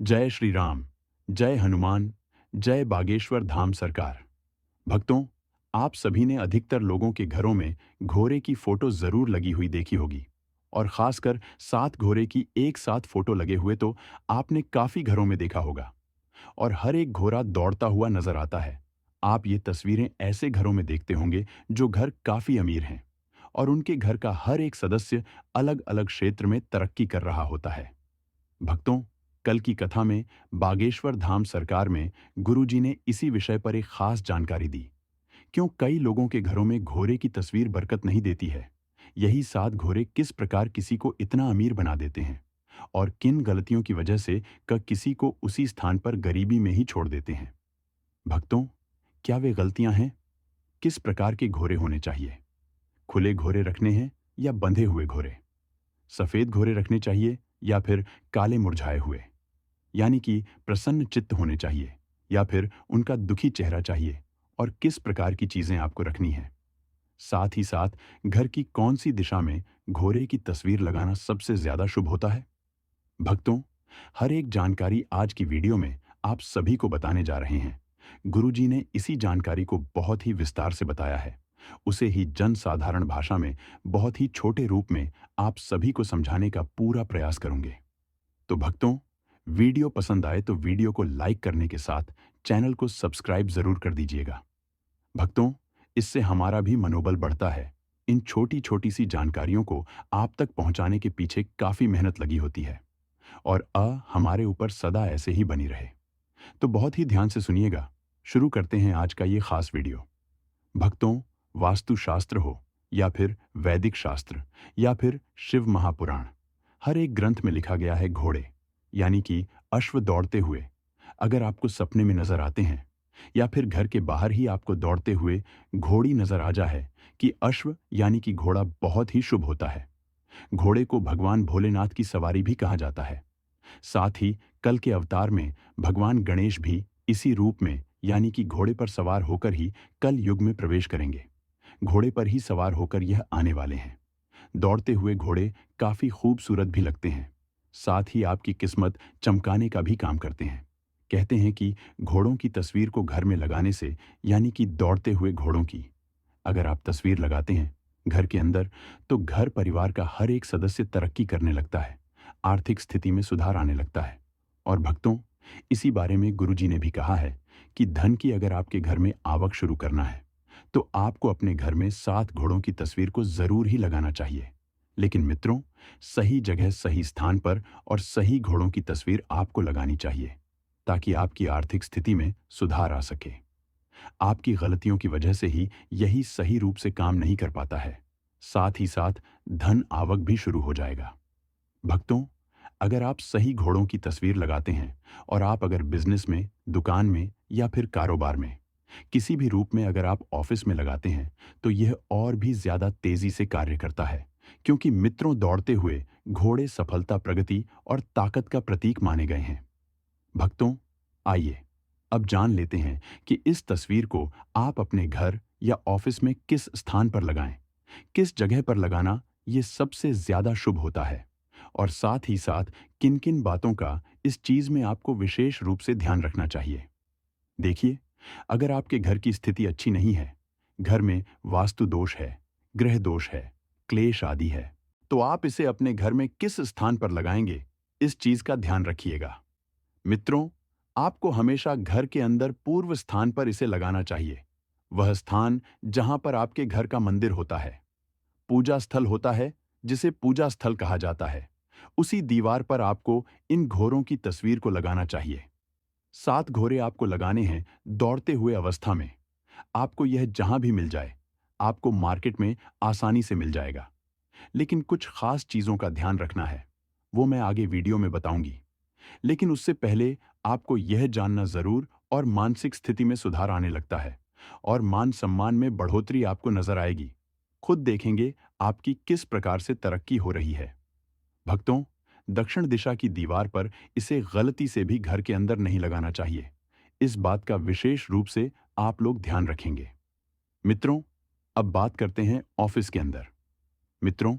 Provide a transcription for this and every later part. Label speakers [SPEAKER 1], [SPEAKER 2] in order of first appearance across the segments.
[SPEAKER 1] जय श्री राम, जय हनुमान, जय बागेश्वर धाम सरकार। भक्तों, आप सभी ने अधिकतर लोगों के घरों में घोड़े की फोटो जरूर लगी हुई देखी होगी। और खासकर 7 घोड़े की एक साथ फोटो लगे हुए तो आपने काफी घरों में देखा होगा। और हर एक घोड़ा दौड़ता हुआ नजर आता है। आप ये तस्वीरें ऐसे घरों में देखते होंगे जो घर काफी अमीर हैं और उनके घर का हर एक सदस्य अलग अलग क्षेत्र में तरक्की कर रहा होता है। भक्तों, कल की कथा में बागेश्वर धाम सरकार में गुरुजी ने इसी विषय पर एक खास जानकारी दी। क्यों कई लोगों के घरों में घोड़े की तस्वीर बरकत नहीं देती है। यही 7 घोड़े किस प्रकार किसी को इतना अमीर बना देते हैं और किन गलतियों की वजह से किसी को उसी स्थान पर गरीबी में ही छोड़ देते हैं। भक्तों, क्या वे गलतियां हैं? किस प्रकार के घोड़े होने चाहिए? खुले घोड़े रखने हैं या बंधे हुए घोड़े? सफेद घोड़े रखने चाहिए या फिर काले मुरझाए हुए? यानी कि प्रसन्न चित्त होने चाहिए या फिर उनका दुखी चेहरा चाहिए? और किस प्रकार की चीजें आपको रखनी है? साथ ही साथ घर की कौन सी दिशा में घोड़े की तस्वीर लगाना सबसे ज्यादा शुभ होता है? भक्तों, हर एक जानकारी आज की वीडियो में आप सभी को बताने जा रहे हैं। गुरुजी ने इसी जानकारी को बहुत ही विस्तार से बताया है। उसे ही जन साधारण भाषा में बहुत ही छोटे रूप में आप सभी को समझाने का पूरा प्रयास करूंगे। तो भक्तों, वीडियो पसंद आए तो वीडियो को लाइक करने के साथ चैनल को सब्सक्राइब जरूर कर दीजिएगा। भक्तों, इससे हमारा भी मनोबल बढ़ता है। इन छोटी छोटी सी जानकारियों को आप तक पहुंचाने के पीछे काफी मेहनत लगी होती है और हमारे ऊपर सदा ऐसे ही बनी रहे। तो बहुत ही ध्यान से सुनिएगा। शुरू करते हैं आज का ये खास वीडियो। भक्तों, वास्तुशास्त्र हो या फिर वैदिक शास्त्र या फिर शिव महापुराण, हर एक ग्रंथ में लिखा गया है घोड़े यानी कि अश्व दौड़ते हुए अगर आपको सपने में नजर आते हैं या फिर घर के बाहर ही आपको दौड़ते हुए घोड़ी नजर आ जाए कि अश्व यानी कि घोड़ा बहुत ही शुभ होता है। घोड़े को भगवान भोलेनाथ की सवारी भी कहा जाता है। साथ ही कल के अवतार में भगवान गणेश भी इसी रूप में यानी कि घोड़े पर सवार होकर ही कल युग में प्रवेश करेंगे। घोड़े पर ही सवार होकर यह आने वाले हैं। दौड़ते हुए घोड़े काफी खूबसूरत भी लगते हैं। साथ ही आपकी किस्मत चमकाने का भी काम करते हैं। कहते हैं कि घोड़ों की तस्वीर को घर में लगाने से यानी कि दौड़ते हुए घोड़ों की अगर आप तस्वीर लगाते हैं घर के अंदर तो घर परिवार का हर एक सदस्य तरक्की करने लगता है, आर्थिक स्थिति में सुधार आने लगता है। और भक्तों, इसी बारे में गुरुजी ने भी कहा है कि धन की अगर आपके घर में आवक शुरू करना है तो आपको अपने घर में 7 घोड़ों की तस्वीर को जरूर ही लगाना चाहिए। लेकिन मित्रों, सही जगह सही स्थान पर और सही घोड़ों की तस्वीर आपको लगानी चाहिए ताकि आपकी आर्थिक स्थिति में सुधार आ सके। आपकी गलतियों की वजह से ही यही सही रूप से काम नहीं कर पाता है। साथ ही साथ धन आवक भी शुरू हो जाएगा। भक्तों, अगर आप सही घोड़ों की तस्वीर लगाते हैं और आप अगर बिजनेस में, दुकान में या फिर कारोबार में किसी भी रूप में अगर आप ऑफिस में लगाते हैं तो यह और भी ज्यादा तेजी से कार्य करता है। क्योंकि मित्रों, दौड़ते हुए घोड़े सफलता, प्रगति और ताकत का प्रतीक माने गए हैं। भक्तों, आइए अब जान लेते हैं कि इस तस्वीर को आप अपने घर या ऑफिस में किस स्थान पर लगाएं। किस जगह पर लगाना ये सबसे ज्यादा शुभ होता है और साथ ही साथ किन किन बातों का इस चीज में आपको विशेष रूप से ध्यान रखना चाहिए। देखिए, अगर आपके घर की स्थिति अच्छी नहीं है, घर में वास्तु दोष है, ग्रह दोष है, क्लेश आदि है, तो आप इसे अपने घर में किस स्थान पर लगाएंगे, इस चीज का ध्यान रखिएगा। मित्रों, आपको हमेशा घर के अंदर पूर्व स्थान पर इसे लगाना चाहिए। वह स्थान जहां पर आपके घर का मंदिर होता है, पूजा स्थल होता है, जिसे पूजा स्थल कहा जाता है, उसी दीवार पर आपको इन घोड़ों की तस्वीर को लगाना चाहिए। 7 घोड़े आपको लगाने हैं दौड़ते हुए अवस्था में। आपको यह जहां भी मिल जाए, आपको मार्केट में आसानी से मिल जाएगा। लेकिन कुछ खास चीजों का ध्यान रखना है, वो मैं आगे वीडियो में बताऊंगी। लेकिन उससे पहले आपको यह जानना जरूर और मानसिक स्थिति में सुधार आने लगता है और मान सम्मान में बढ़ोतरी आपको नजर आएगी। खुद देखेंगे आपकी किस प्रकार से तरक्की हो रही है। भक्तों, दक्षिण दिशा की दीवार पर इसे गलती से भी घर के अंदर नहीं लगाना चाहिए। इस बात का विशेष रूप से आप लोग ध्यान रखेंगे। मित्रों, अब बात करते हैं ऑफिस के अंदर। मित्रों,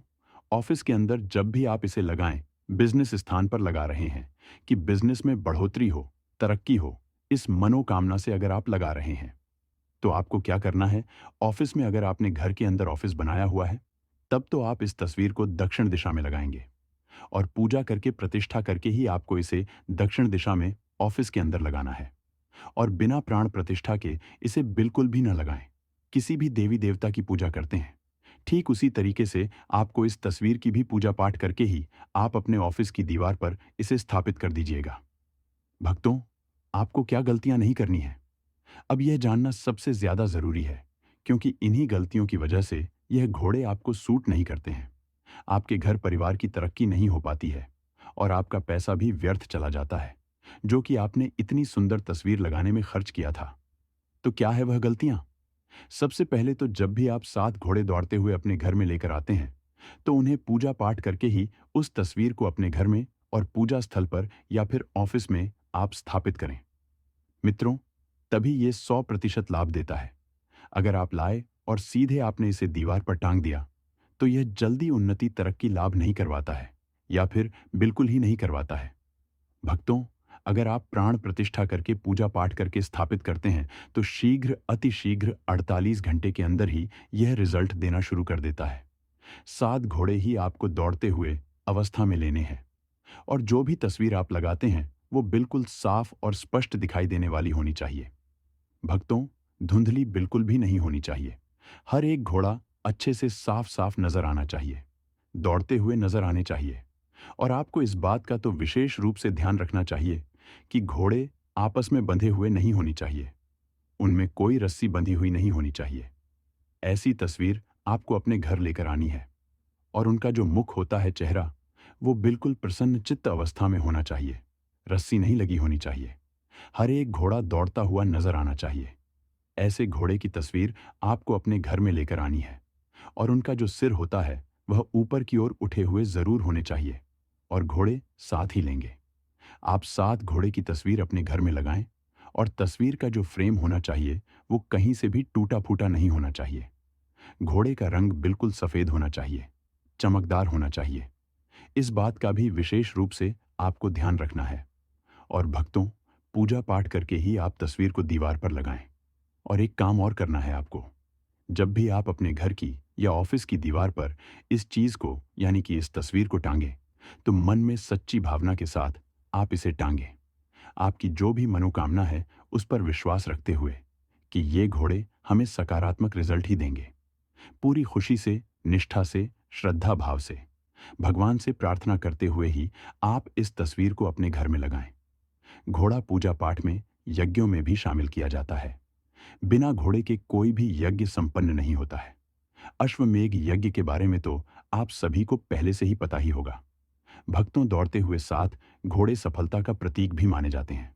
[SPEAKER 1] ऑफिस के अंदर जब भी आप इसे लगाएं बिजनेस स्थान पर लगा रहे हैं, कि बिजनेस में बढ़ोतरी हो, तरक्की हो, इस मनोकामना से अगर आप लगा रहे हैं, तो आपको क्या करना है? ऑफिस में अगर आपने घर के अंदर ऑफिस बनाया हुआ है, तब तो आप इस तस्वीर को दक्षिण दिशा में लगाएंगे और पूजा करके प्रतिष्ठा करके ही आपको इसे दक्षिण दिशा में ऑफिस के अंदर लगाना है। और बिना प्राण प्रतिष्ठा के इसे बिल्कुल भी न लगाएं। किसी भी देवी देवता की पूजा करते हैं, ठीक उसी तरीके से आपको इस तस्वीर की भी पूजा पाठ करके ही आप अपने ऑफिस की दीवार पर इसे स्थापित कर दीजिएगा। भक्तों, आपको क्या गलतियां नहीं करनी है, अब यह जानना सबसे ज्यादा जरूरी है, क्योंकि इन्हीं गलतियों की वजह से यह घोड़े आपको सूट नहीं करते हैं। आपके घर परिवार की तरक्की नहीं हो पाती है और आपका पैसा भी व्यर्थ चला जाता है, जो कि आपने इतनी सुंदर तस्वीर लगाने में खर्च किया था। तो क्या है वह गलतियां? सबसे पहले तो जब भी आप 7 घोड़े दौड़ते हुए अपने घर में लेकर आते हैं, तो उन्हें पूजा पाठ करके ही उस तस्वीर को अपने घर में और पूजा स्थल पर या फिर ऑफिस में आप स्थापित करें। मित्रों, तभी ये 100% लाभ देता है। अगर आप लाए और सीधे आपने इसे दीवार पर टांग दिया, तो यह जल्दी उन्नति तरक्की लाभ नहीं करवाता है या फिर बिल्कुल ही नहीं करवाता है। भक्तों, अगर आप प्राण प्रतिष्ठा करके पूजा पाठ करके स्थापित करते हैं, तो शीघ्र अति शीघ्र 48 घंटे के अंदर ही यह रिजल्ट देना शुरू कर देता है। 7 घोड़े ही आपको दौड़ते हुए अवस्था में लेने हैं और जो भी तस्वीर आप लगाते हैं वो बिल्कुल साफ और स्पष्ट दिखाई देने वाली होनी चाहिए। भक्तों, धुंधली बिल्कुल भी नहीं होनी चाहिए। हर एक घोड़ा अच्छे से साफ साफ नजर आना चाहिए, दौड़ते हुए नजर आने चाहिए। और आपको इस बात का तो विशेष रूप से ध्यान रखना चाहिए कि घोड़े आपस में बंधे हुए नहीं होनी चाहिए, उनमें कोई रस्सी बंधी हुई नहीं होनी चाहिए। ऐसी तस्वीर आपको अपने घर लेकर आनी है और उनका जो मुख होता है, चेहरा, वो बिल्कुल प्रसन्न चित्त अवस्था में होना चाहिए। रस्सी नहीं लगी होनी चाहिए। हर एक घोड़ा दौड़ता हुआ नजर आना चाहिए। ऐसे घोड़े की तस्वीर आपको अपने घर में लेकर आनी है और उनका जो सिर होता है वह ऊपर की ओर उठे हुए जरूर होने चाहिए और घोड़े साथ ही लेंगे। आप 7 घोड़े की तस्वीर अपने घर में लगाएं और तस्वीर का जो फ्रेम होना चाहिए वो कहीं से भी टूटा फूटा नहीं होना चाहिए। घोड़े का रंग बिल्कुल सफेद होना चाहिए, चमकदार होना चाहिए। इस बात का भी विशेष रूप से आपको ध्यान रखना है। और भक्तों, पूजा पाठ करके ही आप तस्वीर को दीवार पर लगाएं। और एक काम और करना है आपको, जब भी आप अपने घर की या ऑफिस की दीवार पर इस चीज को यानी कि इस तस्वीर को टांगें, तो मन में सच्ची भावना के साथ आप इसे टांगें। आपकी जो भी मनोकामना है उस पर विश्वास रखते हुए कि ये घोड़े हमें सकारात्मक रिजल्ट ही देंगे। पूरी खुशी से, निष्ठा से, श्रद्धा भाव से, भगवान से प्रार्थना करते हुए ही आप इस तस्वीर को अपने घर में लगाएं। घोड़ा पूजा पाठ में, यज्ञों में भी शामिल किया जाता है। बिना घोड़े के कोई भी यज्ञ संपन्न नहीं होता है। अश्वमेध यज्ञ के बारे में तो आप सभी को पहले से ही पता ही होगा। भक्तों, दौड़ते हुए 7 घोड़े सफलता का प्रतीक भी माने जाते हैं।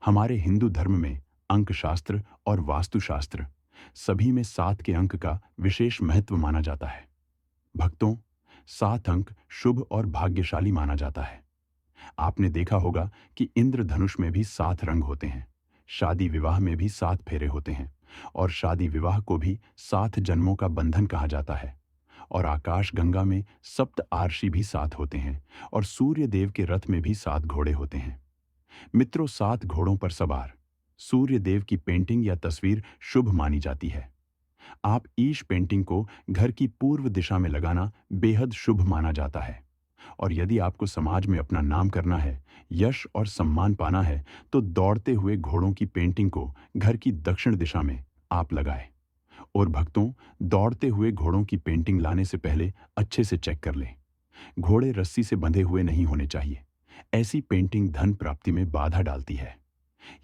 [SPEAKER 1] हमारे हिंदू धर्म में अंक शास्त्र और वास्तुशास्त्र सभी में 7 के अंक का विशेष महत्व माना जाता है। भक्तों, 7 अंक शुभ और भाग्यशाली माना जाता है। आपने देखा होगा कि इंद्रधनुष में भी 7 रंग होते हैं, शादी विवाह में भी 7 फेरे होते हैं और शादी विवाह को भी 7 जन्मों का बंधन कहा जाता है। और आकाश गंगा में 7 आर्षि भी 7 होते हैं और सूर्य देव के रथ में भी 7 घोड़े होते हैं। मित्रों, 7 घोड़ों पर सवार सूर्य देव की पेंटिंग या तस्वीर शुभ मानी जाती है। आप ईश पेंटिंग को घर की पूर्व दिशा में लगाना बेहद शुभ माना जाता है। और यदि आपको समाज में अपना नाम करना है, यश और सम्मान पाना है, तो दौड़ते हुए घोड़ों की पेंटिंग को घर की दक्षिण दिशा में आप लगाएं। और भक्तों, दौड़ते हुए घोड़ों की पेंटिंग लाने से पहले अच्छे से चेक कर लें। घोड़े रस्सी से बंधे हुए नहीं होने चाहिए। ऐसी पेंटिंग धन प्राप्ति में बाधा डालती है।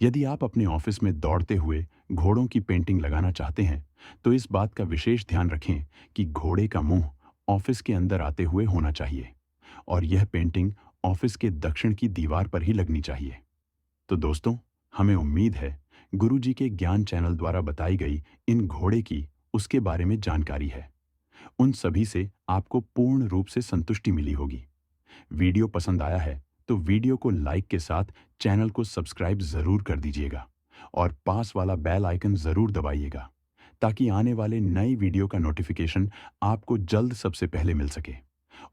[SPEAKER 1] यदि आप अपने ऑफिस में दौड़ते हुए घोड़ों की पेंटिंग लगाना चाहते हैं, तो इस बात का विशेष ध्यान रखें कि घोड़े का मुंह ऑफिस के अंदर आते हुए होना चाहिए और यह पेंटिंग ऑफिस के दक्षिण की दीवार पर ही लगनी चाहिए। तो दोस्तों, हमें उम्मीद है गुरुजी के ज्ञान चैनल द्वारा बताई गई इन घोड़े की उसके बारे में जानकारी है, उन सभी से आपको पूर्ण रूप से संतुष्टि मिली होगी। वीडियो पसंद आया है तो वीडियो को लाइक के साथ चैनल को सब्सक्राइब जरूर कर दीजिएगा और पास वाला बेल आइकन जरूर दबाइएगा, ताकि आने वाले नई वीडियो का नोटिफिकेशन आपको जल्द सबसे पहले मिल सके।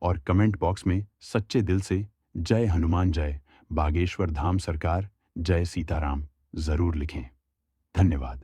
[SPEAKER 1] और कमेंट बॉक्स में सच्चे दिल से जय हनुमान जय बागेश्वर धाम सरकार जय सीताराम ज़रूर लिखें। धन्यवाद।